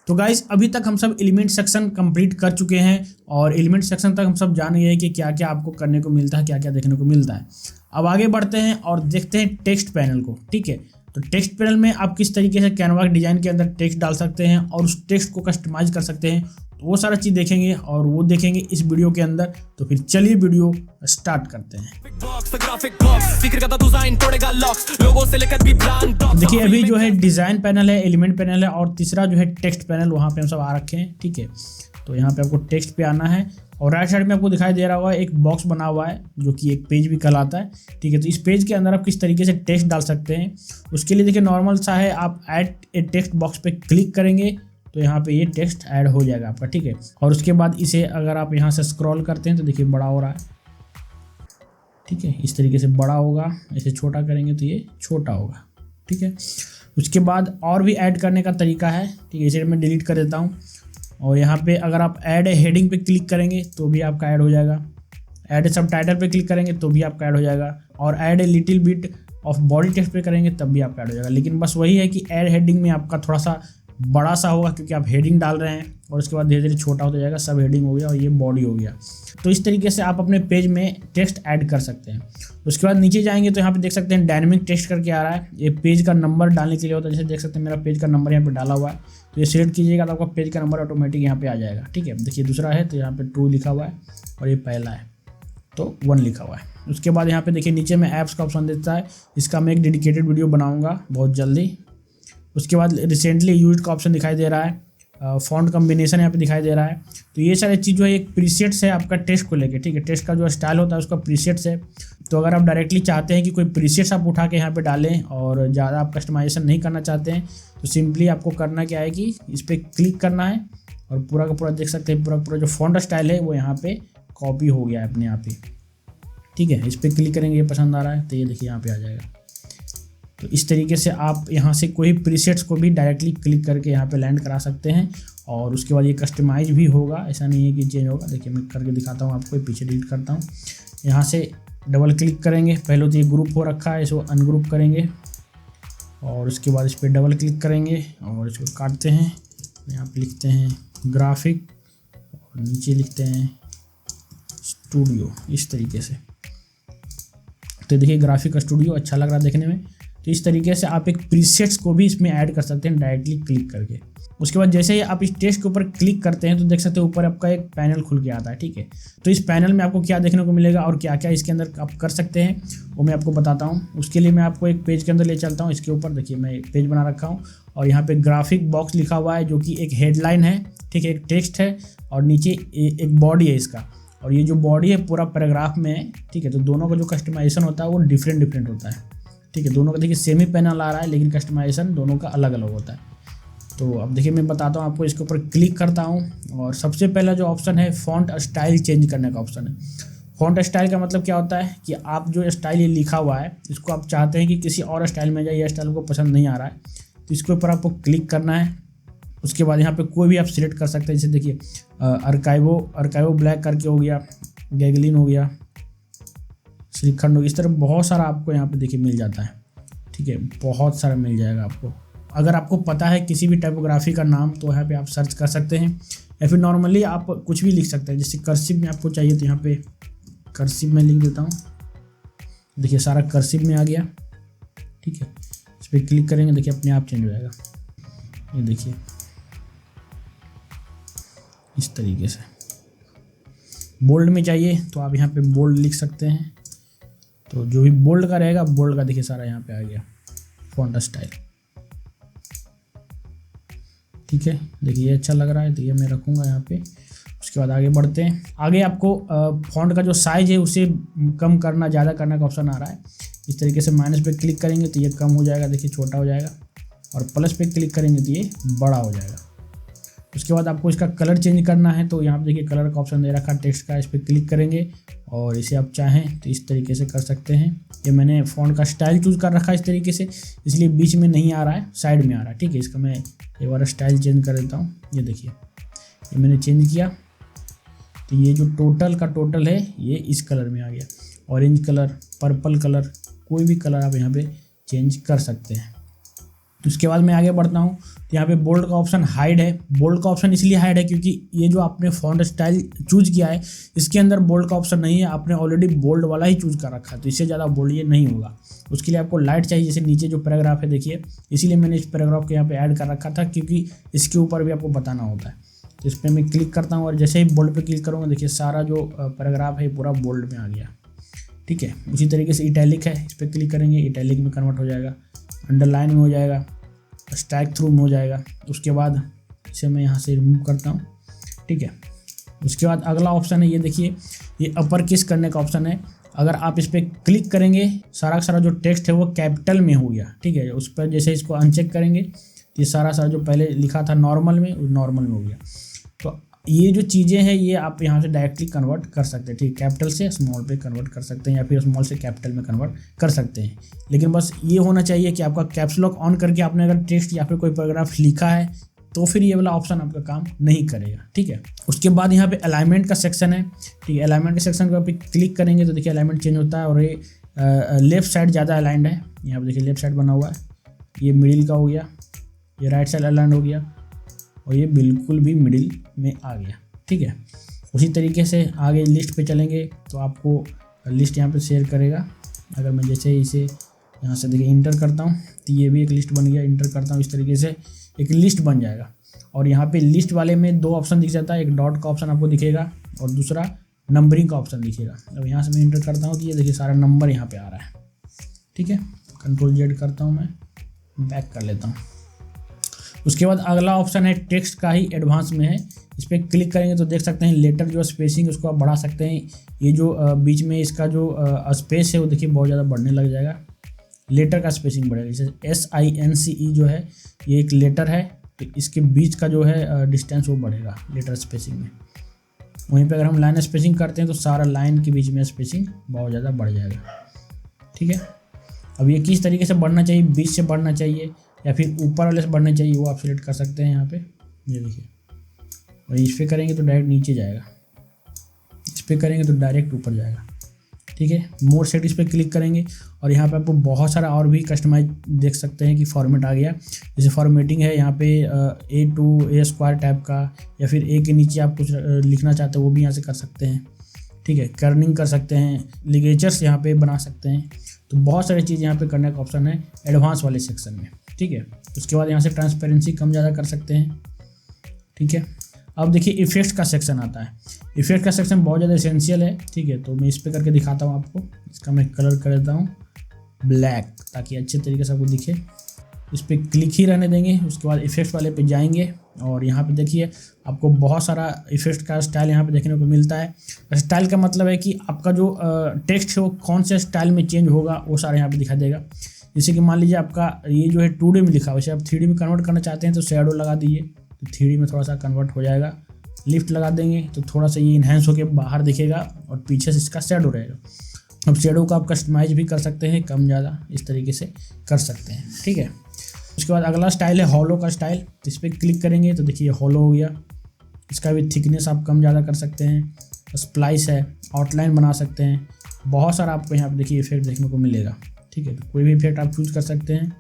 तो गाइस अभी तक हम सब एलिमेंट सेक्शन कंप्लीट कर चुके हैं और एलिमेंट सेक्शन तक हम सब जान गए हैं कि क्या क्या आपको करने को मिलता है, क्या क्या देखने को मिलता है। अब आगे बढ़ते हैं और देखते हैं टेक्स्ट पैनल को। ठीक है, तो टेक्स्ट पैनल में आप किस तरीके से कैनवा डिजाइन के अंदर टेक्स्ट डाल सकते हैं और उस टेक्स्ट को कस्टमाइज कर सकते हैं, तो वो सारा चीज़ देखेंगे और वो देखेंगे इस वीडियो के अंदर। तो फिर चलिए वीडियो स्टार्ट करते हैं। देखिए अभी जो है डिज़ाइन पैनल है, एलिमेंट पैनल है और तीसरा जो है टेक्स्ट पैनल, वहाँ पे हम सब आ रखे हैं। ठीक है, तो यहाँ पे आपको टेक्स्ट पे आना है और राइट साइड में आपको दिखाई दे रहा होगा एक बॉक्स बना हुआ है जो कि एक पेज भी कहलाता है। ठीक है, तो इस पेज के अंदर आप किस तरीके से टेक्स्ट डाल सकते हैं उसके लिए देखिए नॉर्मल सा है, आप ऐड ए टेक्स्ट बॉक्स पे क्लिक करेंगे तो यहाँ पे ये टेक्स्ट ऐड हो जाएगा आपका। ठीक है, और उसके बाद इसे अगर आप यहाँ से स्क्रॉल करते हैं तो देखिए बड़ा हो रहा है। ठीक है, इस तरीके से बड़ा होगा, इसे छोटा करेंगे तो ये छोटा होगा। ठीक है, उसके बाद और भी ऐड करने का तरीका है। ठीक है, इसे मैं डिलीट कर देता हूँ और यहाँ पे अगर आप ऐड हेडिंग पे क्लिक करेंगे तो भी आपका ऐड हो जाएगा, ऐड सब टाइटल पे क्लिक करेंगे तो भी आपका ऐड हो जाएगा और add a little bit of body text पे करेंगे तब भी आपका ऐड हो जाएगा। लेकिन बस वही है कि ऐड हेडिंग में आपका थोड़ा सा बड़ा सा होगा क्योंकि आप हेडिंग डाल रहे हैं और उसके बाद धीरे धीरे छोटा होता जाएगा। सब हेडिंग हो गया और ये बॉडी हो गया। तो इस तरीके से आप अपने पेज में टेक्स्ट ऐड कर सकते हैं। उसके बाद नीचे जाएंगे तो यहाँ पे देख सकते हैं डायनेमिक टेक्स्ट करके आ रहा है, ये पेज का नंबर डालने के लिए होता है। जैसे देख सकते हैं मेरा पेज का नंबर यहाँ पे डाला हुआ है, तो ये सिलेक्ट कीजिएगा तो आपका पेज का नंबर ऑटोमेटिक यहाँ पे आ जाएगा। ठीक है, देखिए दूसरा है तो यहाँ पे 2 लिखा हुआ है और ये पहला है तो 1 लिखा हुआ है। उसके बाद यहाँ पे देखिए नीचे में ऐप्स का ऑप्शन देता है, इसका मैं एक डेडिकेटेड वीडियो बनाऊँगा बहुत जल्दी। उसके बाद रिसेंटली यूज्ड का ऑप्शन दिखाई दे रहा है, फॉन्ट कॉम्बिनेशन यहाँ पे दिखाई दे रहा है। तो ये सारी चीज़ जो है एक प्रीसेट्स है आपका टेक्स्ट को लेके। ठीक है, टेक्स्ट का जो स्टाइल होता है उसका प्रीसेट्स है। तो अगर आप डायरेक्टली चाहते हैं कि कोई प्रीसेट्स आप उठा के यहाँ पे डालें और ज़्यादा आप कस्टमाइजेशन नहीं करना चाहते हैं तो सिंपली आपको करना क्या है कि इस पर क्लिक करना है और पूरा का पूरा देख सकते हैं पूरा जो फॉन्ट स्टाइल है वो यहाँ पे कॉपी हो गया है अपने आप ही। ठीक है, इस पर क्लिक करेंगे, ये पसंद आ रहा है तो ये देखिए यहाँ पे आ जाएगा। तो इस तरीके से आप यहाँ से कोई प्रीसेट्स को भी डायरेक्टली क्लिक करके यहाँ पे लैंड करा सकते हैं और उसके बाद ये कस्टमाइज भी होगा, ऐसा नहीं है कि चेंज होगा। देखिए मैं करके दिखाता हूँ आपको, पीछे डिलीट करता हूँ। यहाँ से डबल क्लिक करेंगे, पहले तो ये ग्रुप हो रखा है इसको अनग्रुप करेंगे और उसके बाद इस पर डबल क्लिक करेंगे और इसको काटते हैं। यहाँ पर लिखते हैं ग्राफिक और नीचे लिखते हैं स्टूडियो, इस तरीके से। तो देखिए ग्राफिक स्टूडियो अच्छा लग रहा है देखने में। तो इस तरीके से आप एक प्रीसेट्स को भी इसमें ऐड कर सकते हैं डायरेक्टली क्लिक करके। उसके बाद जैसे ही आप इस टेक्स्ट के ऊपर क्लिक करते हैं तो देख सकते हैं ऊपर आपका एक पैनल खुल के आता है। ठीक है, तो इस पैनल में आपको क्या देखने को मिलेगा और क्या क्या इसके अंदर आप कर सकते हैं वो मैं आपको बताता हूँ। उसके लिए मैं आपको एक पेज के अंदर ले चलता हूँ। इसके ऊपर देखिए मैं एक पेज बना रखा हूँ और यहाँ पे ग्राफिक बॉक्स लिखा हुआ है जो कि एक हेडलाइन है। ठीक है, एक टेक्स्ट है और नीचे एक बॉडी है इसका, और ये जो बॉडी है पूरा पैराग्राफ में है। ठीक है, तो दोनों का जो कस्टमाइजेशन होता है वो डिफरेंट होता है। ठीक है, दोनों का देखिए सेम ही पैनल आ रहा है लेकिन कस्टमाइजेशन दोनों का अलग अलग होता है। तो अब देखिए मैं बताता हूँ आपको, इसके ऊपर क्लिक करता हूँ और सबसे पहला जो ऑप्शन है फॉन्ट स्टाइल चेंज करने का ऑप्शन है। फॉन्ट स्टाइल का मतलब क्या होता है कि आप जो स्टाइल ये लिखा हुआ है इसको आप चाहते हैं कि किसी और स्टाइल में जाए, यह स्टाइल को पसंद नहीं आ रहा है तो इसके ऊपर आपको क्लिक करना है। उसके बाद यहाँ पे कोई भी आप सिलेक्ट कर सकते हैं, जैसे देखिए अर्काइवो ब्लैक करके हो गया, गैगलिन हो गया, श्रीखंड हो गया, इस तरह बहुत सारा आपको यहाँ पे देखिए मिल जाता है। ठीक है, बहुत सारा मिल जाएगा आपको। अगर आपको पता है किसी भी टाइपोग्राफी का नाम तो यहाँ पे आप सर्च कर सकते हैं या फिर नॉर्मली आप कुछ भी लिख सकते हैं। जैसे कर्सिव में आपको चाहिए तो यहाँ पे कर्सिव में लिख देता हूँ। देखिए सारा कर्सिव में आ गया। ठीक है, इस पर क्लिक करेंगे देखिए अपने आप चेंज हो जाएगा। ये देखिए इस तरीके से। बोल्ड में चाहिए तो आप यहाँ पे बोल्ड लिख सकते हैं, तो जो भी बोल्ड का रहेगा बोल्ड का देखिए सारा यहाँ पे आ गया फॉन्ट स्टाइल। ठीक है, देखिए ये अच्छा लग रहा है तो ये मैं रखूँगा यहाँ पे। उसके बाद आगे बढ़ते हैं। आगे आपको फॉन्ट का जो साइज़ है उसे कम करना ज़्यादा करने का ऑप्शन आ रहा है। इस तरीके से माइनस पे क्लिक करेंगे तो ये कम हो जाएगा, देखिए छोटा हो जाएगा, और प्लस पे क्लिक करेंगे तो ये बड़ा हो जाएगा। उसके बाद आपको इसका कलर चेंज करना है तो यहाँ पे देखिए कलर का ऑप्शन दे रखा है टेक्स्ट का, इस पर क्लिक करेंगे और इसे आप चाहें तो इस तरीके से कर सकते हैं। ये मैंने फ़ॉन्ट का स्टाइल चूज़ कर रखा है इस तरीके से, इसलिए बीच में नहीं आ रहा है, साइड में आ रहा है। ठीक है, इसका मैं एक बार स्टाइल चेंज कर देता हूँ। ये देखिए ये मैंने चेंज किया तो ये जो टोटल का टोटल है ये इस कलर में आ गया। ऑरेंज कलर, पर्पल कलर, कोई भी कलर आप यहाँ पे चेंज कर सकते हैं। उसके बाद मैं आगे बढ़ता हूँ तो यहाँ पे बोल्ड का ऑप्शन हाइड है। बोल्ड का ऑप्शन इसलिए हाइड है क्योंकि ये जो आपने फॉन्ट स्टाइल चूज किया है इसके अंदर बोल्ड का ऑप्शन नहीं है, आपने ऑलरेडी बोल्ड वाला ही चूज कर रखा है, तो इससे ज़्यादा बोल्ड ये नहीं होगा। उसके लिए आपको लाइट चाहिए, जैसे नीचे जो पैराग्राफ है देखिए, इसीलिए मैंने इस पैराग्राफ को यहाँ पे ऐड कर रखा था क्योंकि इसके ऊपर भी आपको बताना होता है। तो इस पर मैं क्लिक करता हूँ और जैसे ही बोल्ड पे क्लिक करूँगा देखिए सारा जो पैराग्राफ है पूरा बोल्ड में आ गया। ठीक है, उसी तरीके से इटैलिक है, इस पर क्लिक करेंगे इटैलिक में कन्वर्ट हो जाएगा, अंडरलाइन में हो जाएगा, स्ट्राइक थ्रू में हो जाएगा। उसके बाद इसे मैं यहाँ से रिमूव करता हूँ। ठीक है, उसके बाद अगला ऑप्शन है, ये देखिए ये अपर केस करने का ऑप्शन है। अगर आप इस पर क्लिक करेंगे सारा का सारा जो टेक्स्ट है वो कैपिटल में हो गया। ठीक है, उस पर जैसे इसको अनचेक करेंगे तो ये सारा जो पहले लिखा था नॉर्मल में वो नॉर्मल में हो गया। तो ये जो चीज़ें हैं ये आप यहाँ से डायरेक्टली कन्वर्ट कर सकते हैं। ठीक, कैपिटल से स्मॉल पे कन्वर्ट कर सकते हैं या फिर स्मॉल से कैपिटल में कन्वर्ट कर सकते हैं। लेकिन बस ये होना चाहिए कि आपका कैप्स लॉक ऑन करके आपने अगर टेक्स्ट या फिर कोई पैराग्राफ लिखा है तो फिर ये वाला ऑप्शन आपका काम नहीं करेगा। ठीक है, उसके बाद यहाँ पे अलाइनमेंट का सेक्शन है। ठीक है, अलाइनमेंट के सेक्शन पर क्लिक करेंगे तो देखिए अलाइनमेंट चेंज होता है और ये लेफ्ट साइड ज़्यादा अलाइंड है। यहाँ पे देखिए लेफ्ट साइड बना हुआ है, ये मिडिल का हो गया, ये राइट साइड अलाइंड हो गया और ये बिल्कुल भी मिडिल में आ गया। ठीक है, उसी तरीके से आगे लिस्ट पे चलेंगे तो आपको लिस्ट यहाँ पे शेयर करेगा। अगर मैं जैसे इसे यहाँ से देखिए इंटर करता हूँ तो ये भी एक लिस्ट बन गया, इंटर करता हूँ इस तरीके से एक लिस्ट बन जाएगा। और यहाँ पे लिस्ट वाले में दो ऑप्शन दिख जाता है, एक डॉट का ऑप्शन आपको दिखेगा और दूसरा नंबरिंग का ऑप्शन दिखेगा। अब यहाँ से मैं इंटर करता हूँ तो ये देखिए सारा नंबर यहाँ पे आ रहा है। ठीक है, Ctrl+Z करता हूँ, मैं बैक कर लेता हूँ। उसके बाद अगला ऑप्शन है टेक्स्ट का ही एडवांस में है, इस पर क्लिक करेंगे तो देख सकते हैं लेटर जो स्पेसिंग उसको आप बढ़ा सकते हैं। ये जो बीच में इसका जो स्पेस है वो देखिए बहुत ज़्यादा बढ़ने लग जाएगा, लेटर का स्पेसिंग बढ़ेगा। जैसे SINCE जो है ये एक लेटर है तो इसके बीच का जो है डिस्टेंस वो बढ़ेगा लेटर स्पेसिंग में। वहीं पे अगर हम लाइन स्पेसिंग करते हैं तो सारा लाइन के बीच में स्पेसिंग बहुत ज़्यादा बढ़ जाएगा। ठीक है, अब ये किस तरीके से बढ़ना चाहिए, बीच से बढ़ना चाहिए या फिर ऊपर वाले से बढ़ना चाहिए वो आप सिलेक्ट कर सकते हैं यहाँ पे। ये देखिए, और इस पर करेंगे तो डायरेक्ट नीचे जाएगा, इस पर करेंगे तो डायरेक्ट ऊपर जाएगा। ठीक है, मोर सेट इस पर क्लिक करेंगे और यहाँ पे आपको बहुत सारा और भी कस्टमाइज देख सकते हैं कि फॉर्मेट आ गया। जैसे फॉर्मेटिंग है यहाँ पे A2A² टाइप का, या फिर A के नीचे आप कुछ लिखना चाहते हैं वो भी यहाँ से कर सकते हैं। ठीक है, कर्निंग कर सकते हैं, लिगेचर्स यहाँ पे बना सकते हैं। तो बहुत सारी चीज़ यहाँ पे करने का ऑप्शन है एडवांस वाले सेक्शन में। ठीक है, उसके बाद यहाँ से ट्रांसपेरेंसी कम ज़्यादा कर सकते हैं। ठीक है, अब देखिए इफेक्ट्स का सेक्शन आता है। इफेक्ट का सेक्शन बहुत ज़्यादा एसेंशियल है। ठीक है, तो मैं इस पर करके दिखाता हूँ आपको। इसका मैं कलर कर देता हूँ ब्लैक ताकि अच्छे तरीके से आपको दिखे। इस पर क्लिक ही रहने देंगे, उसके बाद इफेक्ट्स वाले पे जाएंगे और यहाँ पे देखिए आपको बहुत सारा इफेक्ट का स्टाइल यहाँ पे देखने को मिलता है। स्टाइल का मतलब है कि आपका जो टेक्स्ट है वो कौन से स्टाइल में चेंज होगा वो सारा यहाँ पे दिखा देगा। जैसे कि मान लीजिए आपका ये जो है 2D में लिखा हुआ, वैसे आप 3D में कन्वर्ट करना चाहते हैं तो शैडो लगा दीजिए तो 3D में थोड़ा सा कन्वर्ट हो जाएगा। लिफ्ट लगा देंगे तो थोड़ा सा ये इन्हेंस होकर बाहर दिखेगा और पीछे से इसका शैडो रहेगा। अब शैडो को आप कस्टमाइज भी कर सकते हैं, कम ज़्यादा इस तरीके से कर सकते हैं। ठीक है, उसके बाद अगला स्टाइल है हॉलो का स्टाइल। तो इस पर क्लिक करेंगे तो देखिए हॉलो हो गया। इसका भी थिकनेस आप कम ज़्यादा कर सकते हैं। स्प्लाइस है, आउटलाइन बना सकते हैं, बहुत सारा आपको यहाँ पे देखिए इफेक्ट देखने को मिलेगा। ठीक है, तो कोई भी इफेक्ट आप चूज कर सकते हैं।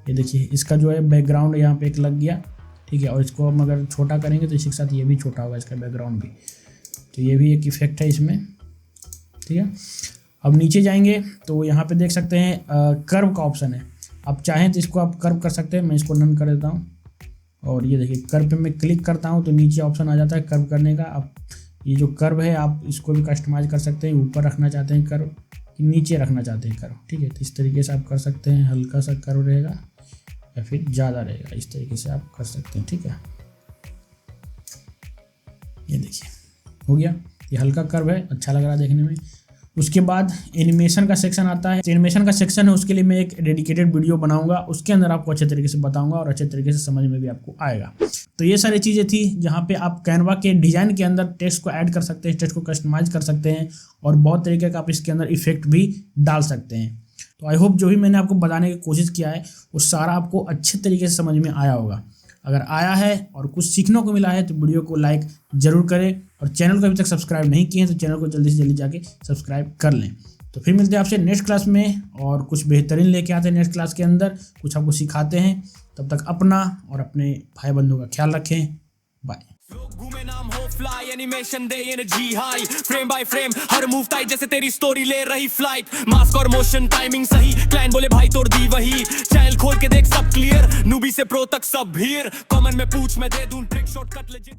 ये देखिए इसका जो है बैकग्राउंड यहाँ पे एक लग गया। ठीक है, और इसको हम अगर छोटा करेंगे तो इसी के साथ ये भी छोटा होगा, इसका बैकग्राउंड भी। तो ये भी एक इफेक्ट है इसमें। ठीक है, अब नीचे जाएंगे तो यहाँ पे देख सकते हैं कर्व का ऑप्शन है। आप चाहें तो इसको आप कर्व कर सकते हैं, मैं इसको नन कर देता हूँ। और ये देखिए कर्व पे मैं क्लिक करता हूँ तो नीचे ऑप्शन आ जाता है कर्व करने का। आप ये जो कर्व है आप इसको भी कस्टमाइज कर सकते हैं, ऊपर रखना चाहते हैं कर्व कि नीचे रखना चाहते हैं कर्व। ठीक है, तो इस तरीके से आप कर सकते हैं, हल्का सा कर्व रहेगा या फिर ज़्यादा रहेगा, इस तरीके से आप कर सकते हैं। ठीक है, ये देखिए हो गया, ये हल्का कर्व है, अच्छा लग रहा है देखने में। उसके बाद एनिमेशन का सेक्शन आता है। एनिमेशन का सेक्शन है उसके लिए मैं एक डेडिकेटेड वीडियो बनाऊंगा, उसके अंदर आपको अच्छे तरीके से बताऊंगा और अच्छे तरीके से समझ में भी आपको आएगा। तो ये सारी चीज़ें थी जहाँ पे आप कैनवा के डिज़ाइन के अंदर टेक्स्ट को ऐड कर सकते हैं, टेक्स्ट को कस्टमाइज कर सकते हैं और बहुत तरीके का आप इसके अंदर इफेक्ट भी डाल सकते हैं। तो आई होप जो भी मैंने आपको बताने की कोशिश किया है वो सारा आपको अच्छे तरीके से समझ में आया होगा। अगर आया है और कुछ सीखने को मिला है तो वीडियो को लाइक ज़रूर करें और चैनल को अभी तक सब्सक्राइब नहीं किए हैं तो चैनल को जल्दी से जल्दी जाके सब्सक्राइब कर लें। तो फिर मिलते हैं आपसे नेक्स्ट क्लास में और कुछ बेहतरीन लेके आते हैं नेक्स्ट क्लास के अंदर, कुछ आपको सिखाते हैं। तब तक अपना और अपने भाई बंधुओं का ख्याल रखें। बाय। घूमे नाम हो fly animation they energy high frame by frame her move tight जैसे तेरी स्टोरी ले रही फ्लाइट मास्क और मोशन टाइमिंग सही क्लाइंट बोले भाई तोड़ दी वही चैनल खोल के देख सब क्लियर नूबी से प्रो तक सब भीड़ कॉमन में पूछ मैं दे दूं ट्रिक शॉर्टकट लेजिट।